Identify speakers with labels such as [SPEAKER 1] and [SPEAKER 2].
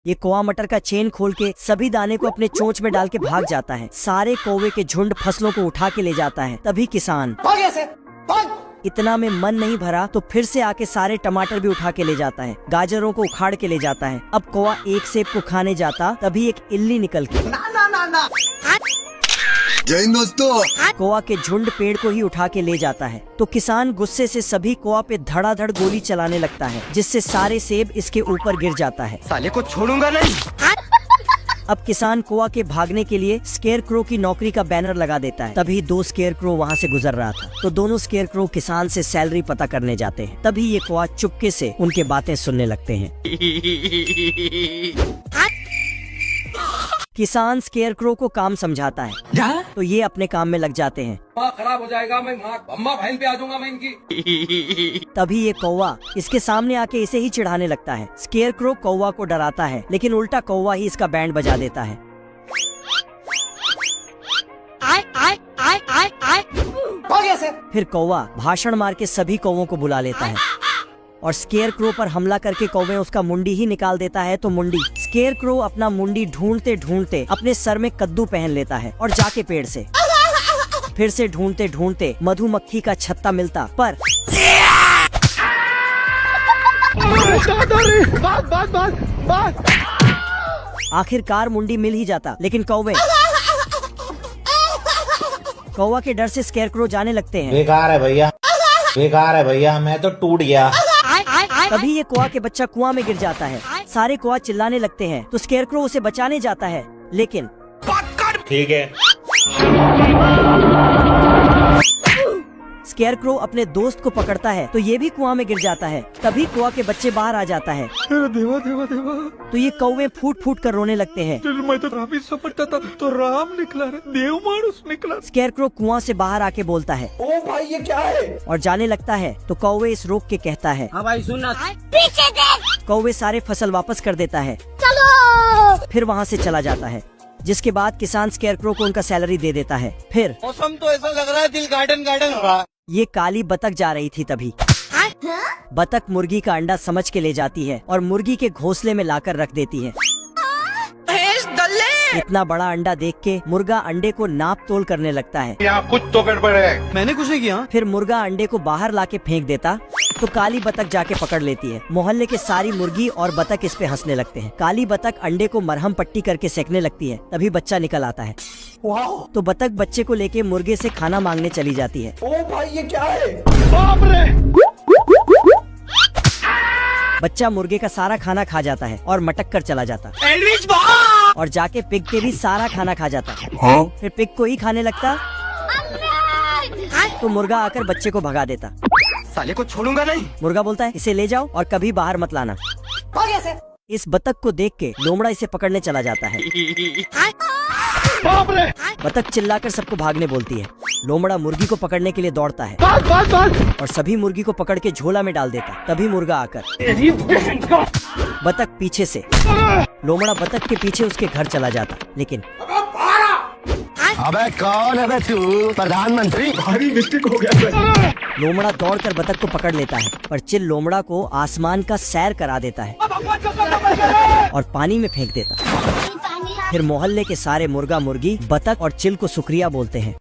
[SPEAKER 1] ये कौवा मटर का चेन खोल के सभी दाने को अपने चोंच में डाल के भाग जाता है। सारे कौवे के झुंड फसलों को उठा के ले जाता है। तभी किसान इतना में मन नहीं भरा तो फिर से आके सारे टमाटर भी उठा के ले जाता है, गाजरों को उखाड़ के ले जाता है। अब कौवा एक सेब को खाने जाता तभी एक इल्ली निकल के
[SPEAKER 2] जय हिंद दोस्तों।
[SPEAKER 1] कौवा के झुंड पेड़ को ही उठा के ले जाता है। तो किसान गुस्से से सभी कौवा पे धड़ाधड़ गोली चलाने लगता है, जिससे सारे सेब इसके ऊपर गिर जाता है।
[SPEAKER 2] साले को छोड़ूंगा नहीं।
[SPEAKER 1] अब किसान कौवा के भागने के लिए स्केयर क्रो की नौकरी का बैनर लगा देता है। तभी 2 स्केयर क्रो वहाँ से गुजर रहा था, तो दोनों स्केयर क्रो किसान से सैलरी पता करने जाते हैं। तभी ये कौवा चुपके से उनके बातें सुनने लगते हैं। किसान स्केयर क्रो को काम समझाता है, तो ये अपने काम में लग जाते हैं।
[SPEAKER 3] खराब हो जाएगा, मैं अम्मा बहन पे आ जाऊंगा मैं इनकी।
[SPEAKER 1] तभी ये कौवा इसके सामने आके इसे ही चिढ़ाने लगता है। स्केयर क्रो कौवा को डराता है, लेकिन उल्टा कौवा ही इसका बैंड बजा देता है। फिर कौवा भाषण मार के सभी कौवों को बुला लेता है और स्केयर क्रो पर हमला करके कौवे उसका मुंडी ही निकाल देता है। तो मुंडी स्केयर क्रो अपना मुंडी ढूंढते ढूंढते अपने सर में कद्दू पहन लेता है और जाके पेड़ से फिर से ढूंढते ढूंढते मधुमक्खी का छत्ता मिलता, पर आखिरकार मुंडी मिल ही जाता। लेकिन कौवा के डर से स्केयर क्रो जाने लगते हैं।
[SPEAKER 4] बेकार है भैया, मैं तो टूट गया।
[SPEAKER 1] तभी ये कौवा के बच्चा कुआं में गिर जाता है। सारे कौवा चिल्लाने लगते हैं, तो स्केयर क्रो उसे बचाने जाता है, लेकिन
[SPEAKER 4] ठीक है।
[SPEAKER 1] स्केयर क्रो अपने दोस्त को पकड़ता है, तो ये भी कुआं में गिर जाता है। तभी कौवा के बच्चे बाहर आ जाता है।
[SPEAKER 3] देवा देवा देवा,
[SPEAKER 1] तो ये कौवे फूट फूट कर रोने लगते हैं।
[SPEAKER 3] मैं तो राम ही समझता था, तो राम निकला रे, देव मानुस निकला।
[SPEAKER 1] स्केयर क्रो कुआं से बाहर आके बोलता है,
[SPEAKER 3] ओ भाई ये क्या है?
[SPEAKER 1] और जाने लगता है। तो कौवे इस रोक के कहता है,
[SPEAKER 3] हाँ भाई सुनना,
[SPEAKER 1] पीछे देख। कौवे सारे फसल वापस कर देता है, चलो। फिर वहाँ से चला जाता है, जिसके बाद किसान स्केयर क्रो को उनका सैलरी दे देता है। फिर
[SPEAKER 2] मौसम तो ऐसा लग रहा है दिल गार्डन गार्डन हो रहा है।
[SPEAKER 1] ये काली बतख जा रही थी, तभी बतख मुर्गी का अंडा समझ के ले जाती है और मुर्गी के घोंसले में लाकर रख देती है। इतना बड़ा अंडा देख के मुर्गा अंडे को नाप तोल करने लगता है।
[SPEAKER 2] यहाँ कुछ तो गड़बड़ है।
[SPEAKER 3] मैंने कुछ नहीं किया।
[SPEAKER 1] फिर मुर्गा अंडे को बाहर लाके फेंक देता, तो काली बतख जाके पकड़ लेती है। मोहल्ले के सारी मुर्गी और बतख इस पे हंसने लगते हैं। काली बतख अंडे को मरहम पट्टी करके सेकने लगती है। तभी बच्चा निकल आता है। तो बतख बच्चे को लेके मुर्गे से खाना मांगने चली जाती है।
[SPEAKER 3] ओ भाई ये क्या है? बाप रे!
[SPEAKER 1] बच्चा मुर्गे का सारा खाना खा जाता है और मटक कर चला जाता और जाके पिग के भी सारा खाना खा जाता है। फिर पिग को ही खाने लगता, तो मुर्गा आकर बच्चे को भगा देता।
[SPEAKER 2] साले को छोड़ूंगा नहीं।
[SPEAKER 1] मुर्गा बोलता है, इसे ले जाओ और कभी बाहर मत लाना। इस बतख को देख के लोमड़ा इसे पकड़ने चला जाता है।
[SPEAKER 3] बाप रे!
[SPEAKER 1] बतख चिल्लाकर सबको भागने बोलती है। लोमड़ा मुर्गी को पकड़ने के लिए दौड़ता है और सभी मुर्गी को पकड़ के झोला में डाल देता। तभी मुर्गा आकर बतख पीछे से, लोमड़ा बतख के पीछे उसके घर चला जाता। लेकिन
[SPEAKER 2] अबे कौन है तू? प्रधानमंत्री।
[SPEAKER 3] भारी मिस्टेक हो गया।
[SPEAKER 1] लोमड़ा दौड़कर बतख को पकड़ लेता है, पर चिल लोमड़ा को आसमान का सैर करा देता है और पानी में फेंक देता। फिर मोहल्ले के सारे मुर्गा मुर्गी बतख और चिल को शुक्रिया बोलते हैं।